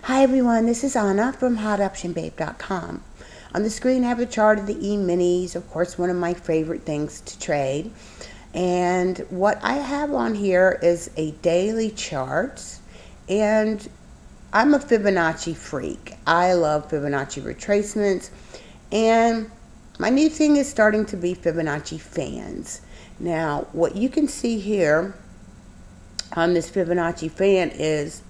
Hi everyone, this is Anna from HotOptionBabe.com. On the screen I have a chart of the E-minis, of course one of my favorite things to trade. And what I have on here is a daily chart, and I'm a Fibonacci freak. I love Fibonacci retracements, and my new thing is starting to be Fibonacci Fans. Now what you can see here on this Fibonacci fan is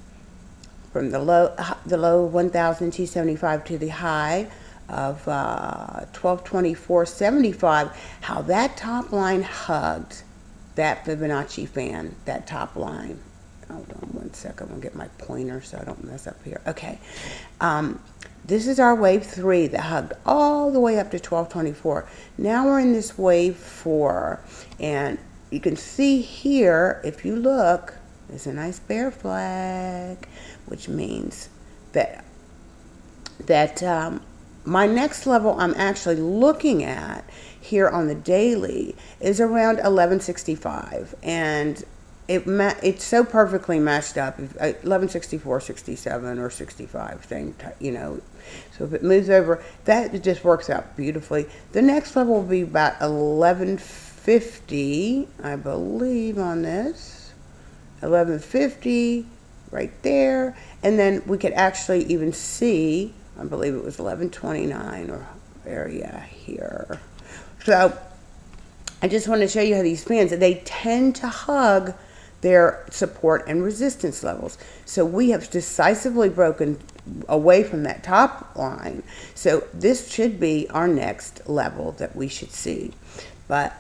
from the low 1,275 to the high of 1224.75, how that top line hugged that Fibonacci fan, that top line. Hold on one second, I'm gonna get my pointer so I don't mess up here. Okay, this is our wave 3 that hugged all the way up to 1224. Now we're in this wave 4, and you can see here, if you look, there's a nice bear flag, which means that my next level I'm actually looking at here on the daily is around 1165, and it's so perfectly matched up. 1164, 67, or 65 thing, you know. So if it moves over, that just works out beautifully. The next level will be about 1150, I believe, on this. 1150 right there, and then we could actually even see, I believe it was 1129 or area here. So I just want to show you how these fans, they tend to hug their support and resistance levels. So we have decisively broken away from that top line. So this should be our next level that we should see. But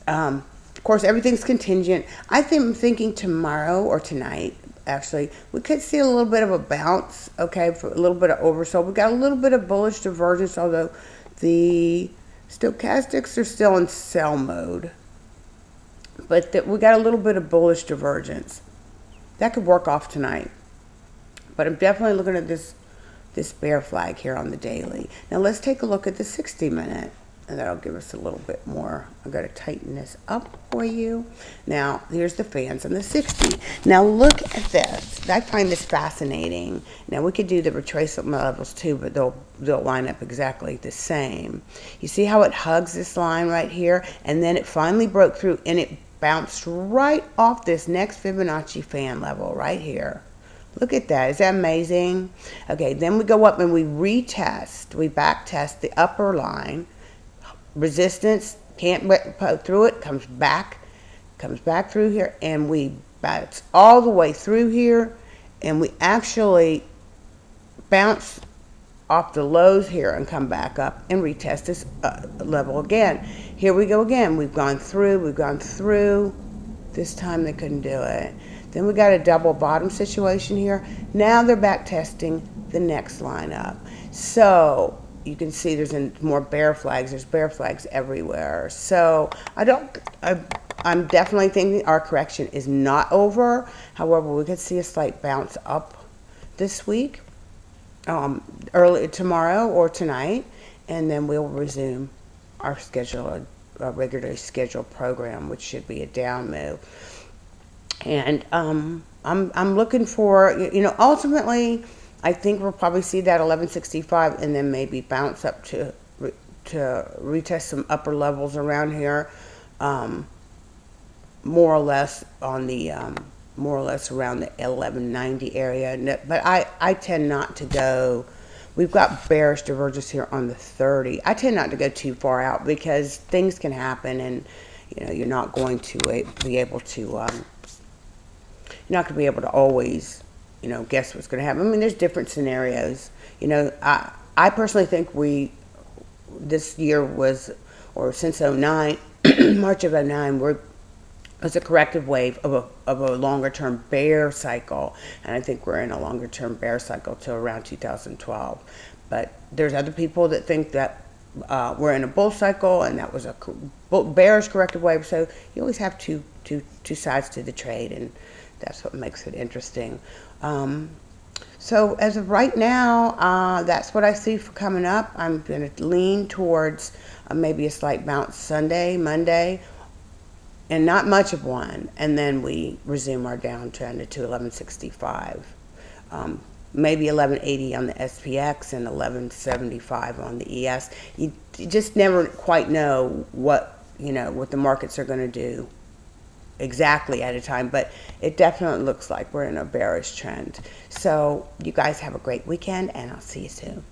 of course, everything's contingent. I'm thinking tomorrow or tonight, actually, we could see a little bit of a bounce, okay, for a little bit of oversold. We got a little bit of bullish divergence, although the stochastics are still in sell mode. But we got a little bit of bullish divergence. That could work off tonight. But I'm definitely looking at this bear flag here on the daily. Now let's take a look at the 60-minute. And that'll give us a little bit more. I've got to tighten this up for you. Now, here's the fans on the 60. Now, look at this. I find this fascinating. Now, we could do the retracement levels too, but they'll line up exactly the same. You see how it hugs this line right here? And then it finally broke through, and it bounced right off this next Fibonacci fan level right here. Look at that. Is that amazing? Okay, then we go up and we retest. We back test the upper line. Resistance, can't put through it, comes back through here, and we bounce all the way through here, and we actually bounce off the lows here and come back up and retest this level again. Here we go again. We've gone through. This time they couldn't do it. Then we got a double bottom situation here. Now they're back testing the next line up. So you can see there's more bear flags. There's bear flags everywhere. So I'm definitely thinking our correction is not over. However, we could see a slight bounce up this week, early tomorrow or tonight, and then we'll resume our regularly scheduled program, which should be a down move. And I'm looking for, ultimately, I think we'll probably see that 1165 and then maybe bounce up to retest some upper levels around here, more or less around the 1190 area. But I tend not to go. We've got bearish divergence here on the 30. I tend not to go too far out because things can happen, and you're not going to be able to. You're not going to be able to always, guess what's going to happen. I mean, there's different scenarios. I personally think this year was, or since 09, March of 09, was a corrective wave of a longer-term bear cycle. And I think we're in a longer-term bear cycle till around 2012. But there's other people that think that we're in a bull cycle, and that was a bearish corrective wave. So you always have two sides to the trade, and that's what makes it interesting. So as of right now, that's what I see for coming up. I'm going to lean towards maybe a slight bounce Sunday, Monday, and not much of one. And then we resume our downtrend to 1165. maybe 1180 on the SPX and 1175 on the ES. You just never quite know what, what the markets are going to do exactly at a time, but it definitely looks like we're in a bearish trend. So you guys have a great weekend, and I'll see you soon.